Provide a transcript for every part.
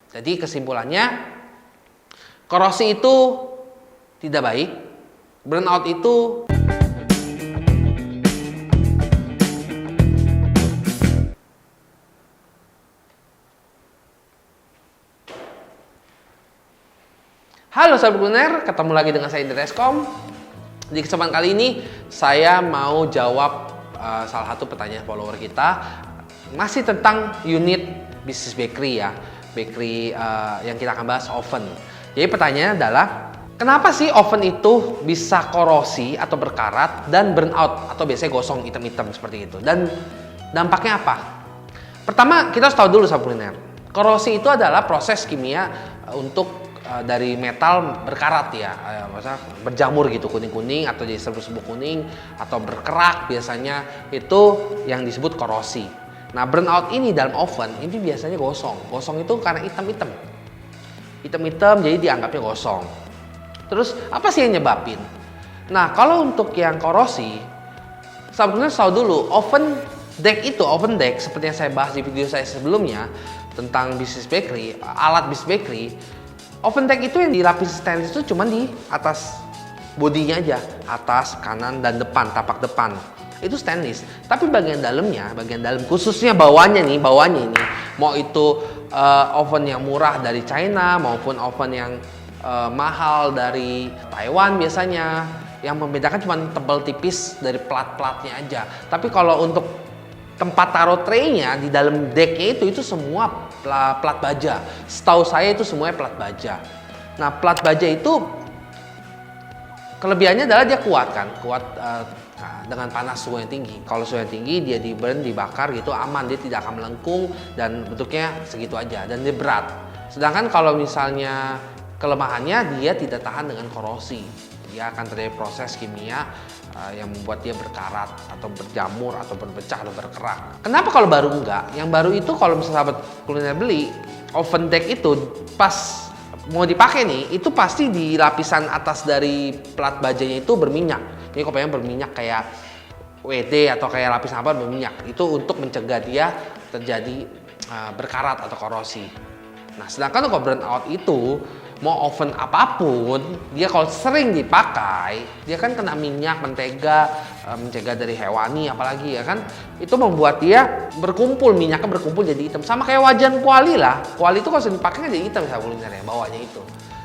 Jadi kesimpulannya, korosi itu tidak baik, burnout itu Halo sahabat kuliner, ketemu lagi dengan saya Indra Eskom. Di kesempatan kali ini saya mau jawab salah satu pertanyaan follower kita, masih tentang unit bisnis bakery ya, bakery yang kita akan bahas oven. Jadi pertanyaannya adalah, kenapa sih oven itu bisa korosi atau berkarat dan burnout atau biasanya gosong hitam-hitam seperti itu, dan dampaknya apa? Pertama kita harus tahu dulu sahabat kuliner, korosi itu adalah proses kimia untuk dari metal berkarat ya, maksudnya berjamur gitu, kuning-kuning atau jadi serbuk-serbuk kuning atau berkerak, biasanya itu yang disebut korosi. Nah burnout ini dalam oven ini biasanya gosong. Gosong itu karena hitam-hitam, jadi dianggapnya gosong. Terus apa sih yang nyebabin? Nah kalau untuk yang korosi, sebenarnya tahu dulu oven deck itu, oven deck seperti yang saya bahas di video saya sebelumnya tentang bisnis bakery, alat bisnis bakery. Oven deck itu yang dilapis stainless itu cuma di atas bodinya aja, atas, kanan, dan depan, tapak depan. Itu stainless. Tapi bagian dalamnya, bagian dalam khususnya bawahnya ini, mau itu oven yang murah dari China maupun oven yang mahal dari Taiwan biasanya, yang membedakan cuma tebal tipis dari plat-platnya aja. Tapi kalau untuk tempat taruh tray-nya di dalam decknya itu semua plat baja. Setahu saya itu semuanya plat baja. Nah plat baja itu kelebihannya adalah dia kuat kan, dengan panas suhu yang tinggi. Kalau suhu yang tinggi dia dibakar gitu aman, dia tidak akan melengkung dan bentuknya segitu aja, dan dia berat. Sedangkan kalau misalnya kelemahannya, dia tidak tahan dengan korosi. Dia akan terjadi proses kimia yang membuat dia berkarat atau berjamur atau berpecah atau berkerak. Kenapa kalau baru enggak? Yang baru itu kalau misalnya sahabat kuliner beli oven deck itu pas mau dipakai nih, itu pasti di lapisan atas dari plat bajanya itu berminyak. Ini kopanya berminyak kayak WD atau kayak lapisan apa berminyak. Itu untuk mencegah dia terjadi berkarat atau korosi. Nah sedangkan kalau burnout itu mau oven apapun, dia kalau sering dipakai, dia kan kena minyak, mentega, mencegah dari hewani apalagi ya kan, itu membuat dia berkumpul, minyaknya berkumpul jadi hitam. Sama kayak wajan kuali lah, kuali itu kalau sering dipakai kan jadi hitam ya kuliner ya, bawahnya itu.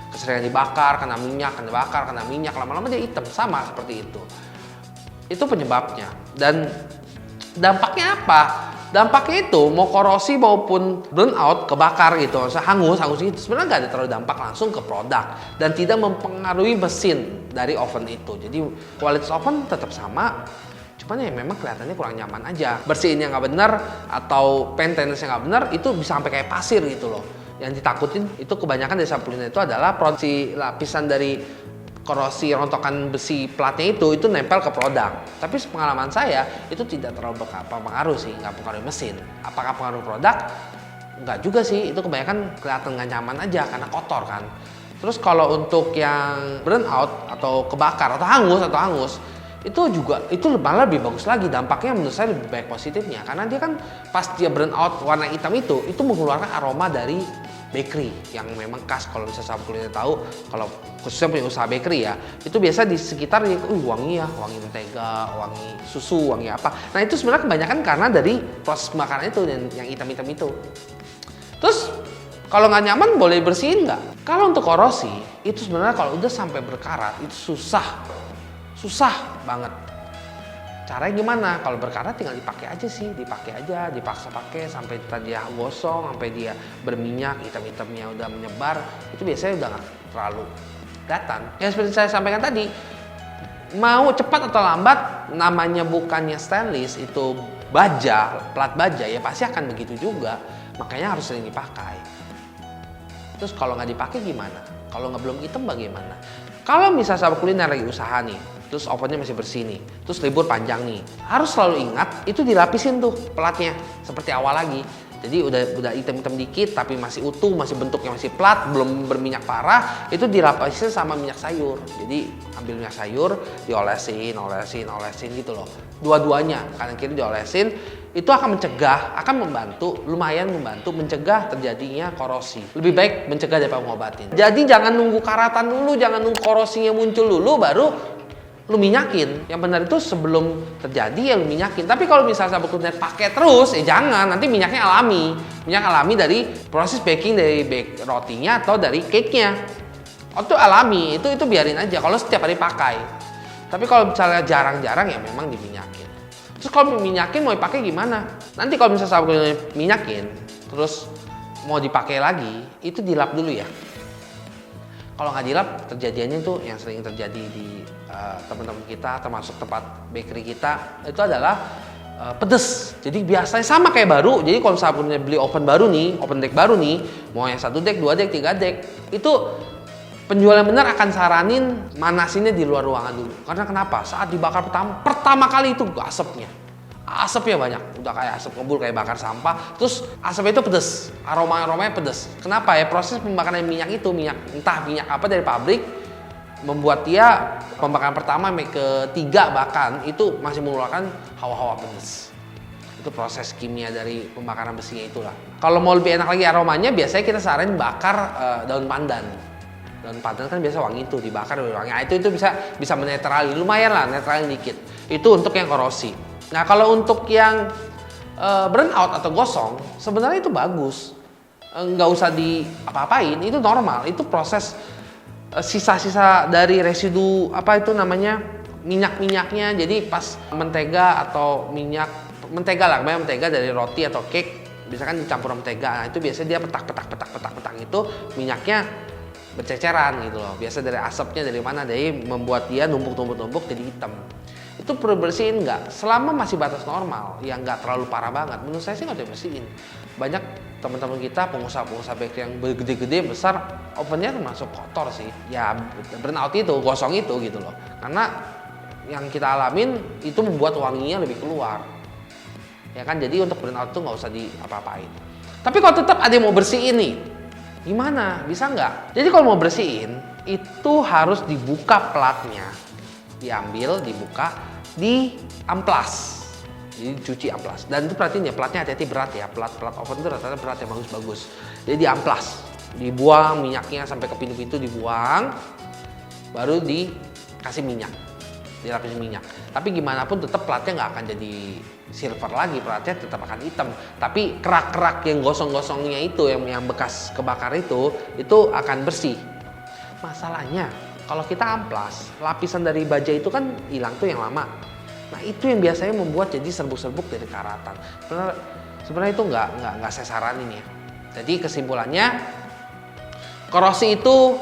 Keseringan dibakar, kena minyak, lama-lama jadi hitam, sama seperti itu. Itu penyebabnya. Dan dampaknya apa? Dampaknya itu mau korosi maupun burnout, kebakar gitu, hangus itu sebenarnya nggak ada terlalu dampak langsung ke produk dan tidak mempengaruhi mesin dari oven itu. Jadi kualitas oven tetap sama, cuman ya memang kelihatannya kurang nyaman aja. Bersihinnya nggak benar atau maintenance-nya nggak benar, itu bisa sampai kayak pasir gitu loh. Yang ditakutin itu kebanyakan dari sampulnya itu adalah produksi lapisan dari korosi rontokan besi platnya itu nempel ke produk. Tapi pengalaman saya itu tidak terlalu berpengaruh sih, nggak pengaruh mesin. Apakah pengaruh produk? Nggak juga sih, itu kebanyakan kelihatan nggak nyaman aja karena kotor kan. Terus kalau untuk yang burnout atau kebakar atau hangus itu malah lebih bagus lagi, dampaknya menurut saya lebih baik positifnya, karena dia kan pas dia burnout warna hitam itu mengeluarkan aroma dari bakery yang memang khas. Kalau bisa sahabat kuliner tahu, kalau khususnya punya usaha bakery ya, itu biasa di sekitar wangi ya, wangi mentega, wangi susu, wangi apa. Nah itu sebenarnya kebanyakan karena dari proses pembakaran itu yang hitam-hitam itu. Terus kalau nggak nyaman boleh bersihin nggak? Kalau untuk korosi itu sebenarnya kalau udah sampai berkarat itu susah banget. Caranya gimana? Kalau berkarat tinggal dipakai aja, dipaksa pakai sampai dia gosong, sampai dia berminyak, hitam-hitamnya udah menyebar, itu biasanya udah nggak terlalu kelihatan. Yang seperti saya sampaikan tadi, mau cepat atau lambat, namanya bukannya stainless, itu baja, plat baja ya pasti akan begitu juga. Makanya harus sering dipakai. Terus kalau nggak dipakai gimana? Kalau nggak belum hitam bagaimana? Kalau misalnya sahabat kuliner lagi usaha nih, terus ovennya masih bersih nih, terus libur panjang nih, harus selalu ingat itu dilapisin tuh platnya seperti awal lagi. Jadi udah hitam-hitam dikit tapi masih utuh, masih bentuknya masih plat, belum berminyak parah, itu dilapisin sama minyak sayur. Jadi ambil minyak sayur, diolesin gitu loh. Dua-duanya kanan kiri diolesin, itu akan mencegah, akan membantu, lumayan membantu mencegah terjadinya korosi. Lebih baik mencegah daripada mengobatin. Jadi jangan nunggu karatan dulu, jangan nunggu korosinya muncul dulu baru lu minyakin. Yang benar itu sebelum terjadi ya lu minyakin. Tapi kalau misalnya sabuk kuliner pakai terus, jangan, nanti minyaknya alami. Minyak alami dari proses baking dari bake rotinya atau dari cake-nya. Itu alami, itu biarin aja kalau setiap hari pakai. Tapi kalau misalnya jarang-jarang ya memang diminyakin. Terus kalau minyakin mau dipakai gimana? Nanti kalau misalnya sabuk kuliner minyakin, terus mau dipakai lagi, itu dilap dulu ya. Kalau nggak dilap, terjadiannya itu yang sering terjadi di teman-teman kita, termasuk tempat bakery kita, itu adalah pedes. Jadi biasanya sama kayak baru. Jadi kalau misalnya beli open baru nih, open deck baru nih, mau yang 1 deck, 2 deck, 3 deck, itu penjual yang benar akan saranin manasinnya di luar ruangan dulu. Karena kenapa? Saat dibakar pertama kali itu asapnya. Asapnya banyak, udah kayak asap ngebul, kayak bakar sampah. Terus asapnya itu pedes, aromanya pedes. Kenapa ya? Proses pembakaran minyak itu, entah minyak apa dari pabrik, membuat dia pembakaran pertama, ketiga bahkan itu masih mengeluarkan hawa-hawa pedes. Itu proses kimia dari pembakaran besinya itulah. Kalau mau lebih enak lagi aromanya, biasanya kita saranin bakar daun pandan. Daun pandan kan biasa wangi tuh, dibakar wangi. Nah, itu bisa menetrali, lumayan lah, netralin dikit. Itu untuk yang korosi. Nah, kalau untuk yang burn out atau gosong, sebenarnya itu bagus. Nggak usah apa-apain, itu normal. Itu proses sisa-sisa dari residu minyak-minyaknya. Jadi pas mentega atau mentega lah, mentega dari roti atau cake, misalkan dicampur mentega. Nah, itu biasanya dia petak itu minyaknya berceceran gitu loh. Biasa dari asapnya dari mana, dari membuat dia numpuk jadi hitam. Itu perlu bersihin nggak? Selama masih batas normal, yang nggak terlalu parah banget, menurut saya sih nggak usah bersihin. Banyak teman-teman kita pengusaha bakery yang gede-gede besar, ovennya termasuk kotor sih. Ya burnout itu, gosong itu gitu loh. Karena yang kita alamin itu membuat wanginya lebih keluar. Ya kan, jadi untuk burnout itu nggak usah diapa-apain. Tapi kalau tetap ada yang mau bersihin nih, gimana? Bisa nggak? Jadi kalau mau bersihin, itu harus dibuka platnya. Diambil, dibuka, diamplas. Jadi cuci amplas. Dan itu perhatiin ya, platnya hati-hati berat ya. Plat oven itu rata-rata berat ya, bagus-bagus. Jadi diamplas. Dibuang minyaknya sampai ke pintu-pintu, dibuang. Baru dikasih minyak. Dilapisin minyak. Tapi gimana pun tetap platnya nggak akan jadi silver lagi, platnya tetap akan hitam. Tapi kerak-kerak yang gosong-gosongnya itu, yang bekas kebakar itu akan bersih. Masalahnya kalau kita amplas, lapisan dari baja itu kan hilang tuh yang lama. Nah, itu yang biasanya membuat jadi serbuk-serbuk dari karatan. Sebenarnya itu nggak saya saranin ya. Jadi kesimpulannya, korosi itu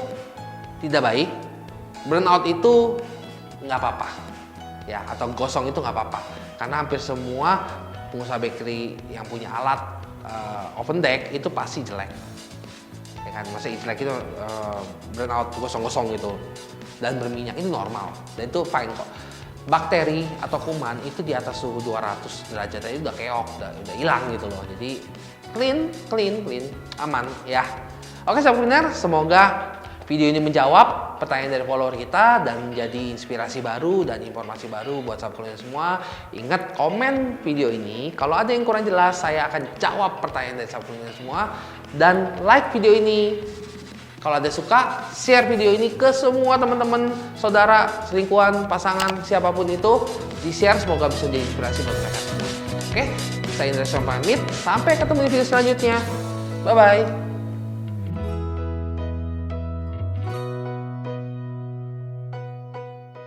tidak baik, burnout itu nggak apa-apa, ya, atau gosong itu nggak apa-apa. Karena hampir semua pengusaha bakery yang punya alat oven deck itu pasti jelek. Ya kan, masa jelek itu burnout gosong-gosong gitu dan berminyak itu normal dan itu fine kok. Bakteri atau kuman itu di atas suhu 200 derajat itu udah keok, udah hilang gitu loh. Jadi clean, aman ya. Oke sahabat kuliner, semoga video ini menjawab pertanyaan dari follower kita dan menjadi inspirasi baru dan informasi baru buat sahabat kuliner semua. Ingat, komen video ini. Kalau ada yang kurang jelas, saya akan jawab pertanyaan dari sahabat kuliner semua. Dan like video ini. Kalau ada suka, share video ini ke semua teman-teman, saudara, selingkuhan, pasangan, siapapun itu. Di-share, semoga bisa jadi inspirasi buat mereka semua. Oke, saya Indra Syam pamit. Sampai ketemu di video selanjutnya. Bye-bye.